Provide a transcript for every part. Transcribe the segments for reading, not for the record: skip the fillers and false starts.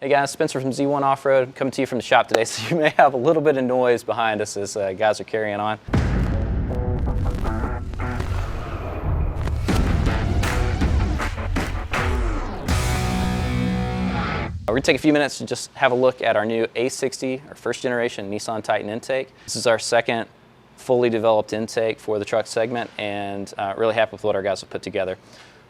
Hey guys, Spencer from Z1 Off-Road, coming to you from the shop today, so you may have a little bit of noise behind us as guys are carrying on. We're going to take a few minutes to just have a look at our new A60, our first generation Nissan Titan intake. This is our second fully developed intake for the truck segment, and really happy with what our guys have put together.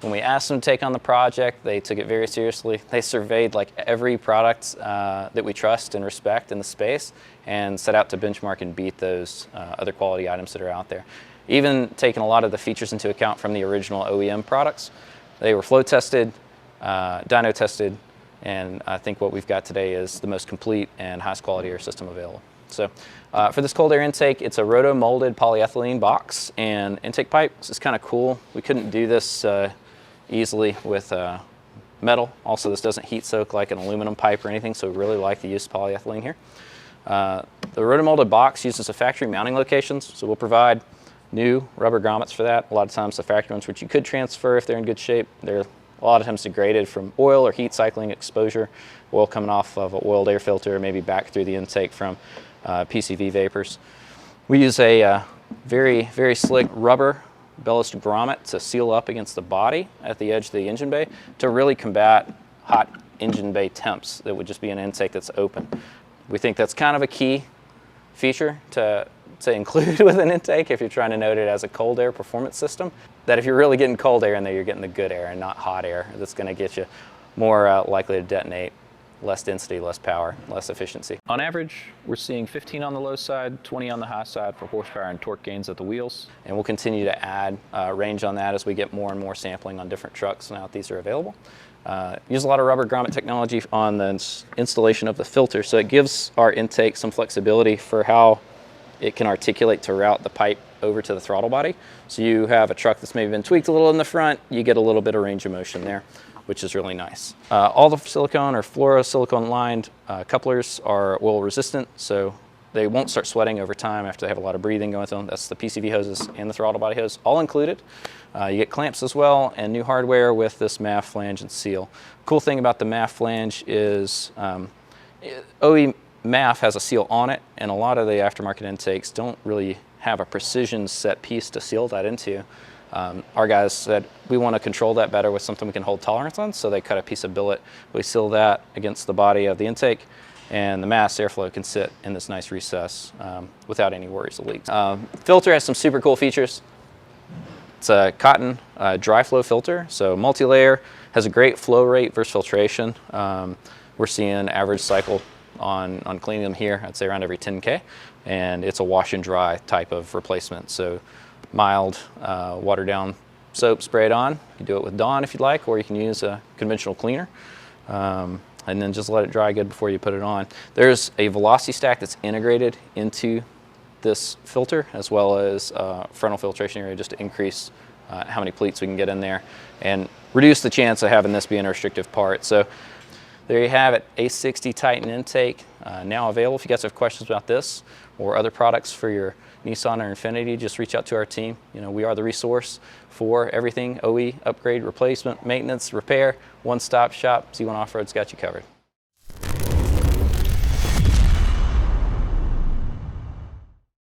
When we asked them to take on the project, they took it very seriously. They surveyed like every product that we trust and respect in the space and set out to benchmark and beat those other quality items that are out there. Even taking a lot of the features into account from the original OEM products. They were flow tested, dyno tested, and I think what we've got today is the most complete and highest quality air system available. So for this cold air intake, it's a roto-molded polyethylene box and intake pipe. This is kind of cool. We couldn't do this easily with metal. Also, this doesn't heat soak like an aluminum pipe or anything, so we really like the use of polyethylene here. The roto-molded box uses a factory mounting locations, so we'll provide new rubber grommets for that. A lot of times the factory ones, which you could transfer if they're in good shape, they're a lot of times degraded from oil or heat cycling exposure, oil coming off of an oiled air filter, maybe back through the intake from PCV vapors. We use a very, very slick rubber belliced grommet to seal up against the body at the edge of the engine bay to really combat hot engine bay temps that would just be an intake that's open. We think that's kind of a key feature to include with an intake if you're trying to note it as a cold air performance system, that if you're really getting cold air in there, you're getting the good air and not hot air. That's going to get you more likely to detonate. Less density, less power, less efficiency. On average, we're seeing 15 on the low side, 20 on the high side for horsepower and torque gains at the wheels. And we'll continue to add range on that as we get more and more sampling on different trucks now that these are available. Use a lot of rubber grommet technology on the installation of the filter, so it gives our intake some flexibility for how it can articulate to route the pipe over to the throttle body. So you have a truck that's maybe been tweaked a little in the front, you get a little bit of range of motion there, which is really nice. All the silicone or fluorosilicone lined couplers are oil resistant, so they won't start sweating over time after they have a lot of breathing going through them. That's the PCV hoses and the throttle body hose, all included. You get clamps as well and new hardware with this MAF flange and seal. Cool thing about the MAF flange is OE MAF has a seal on it, and a lot of the aftermarket intakes don't really have a precision set piece to seal that into. Our guys said we want to control that better with something we can hold tolerance on, so they cut a piece of billet. We seal that against the body of the intake, and the mass airflow can sit in this nice recess without any worries of leaks. Filter has some super cool features. It's a cotton dry flow filter, so multi-layer, has a great flow rate versus filtration. We're seeing average cycle on cleaning them here, I'd say around every 10K, and it's a wash and dry type of replacement. So mild watered down soap sprayed on. You can do it with Dawn if you'd like, or you can use a conventional cleaner and then just let it dry good before you put it on. There's a velocity stack that's integrated into this filter, as well as frontal filtration area, just to increase how many pleats we can get in there and reduce the chance of having this being a restrictive part. So there you have it, A60 Titan intake, now available. If you guys have questions about this or other products for your Nissan or Infiniti, just reach out to our team. You know, we are the resource for everything OE, upgrade, replacement, maintenance, repair, one-stop shop. Z1 Off-Road's got you covered.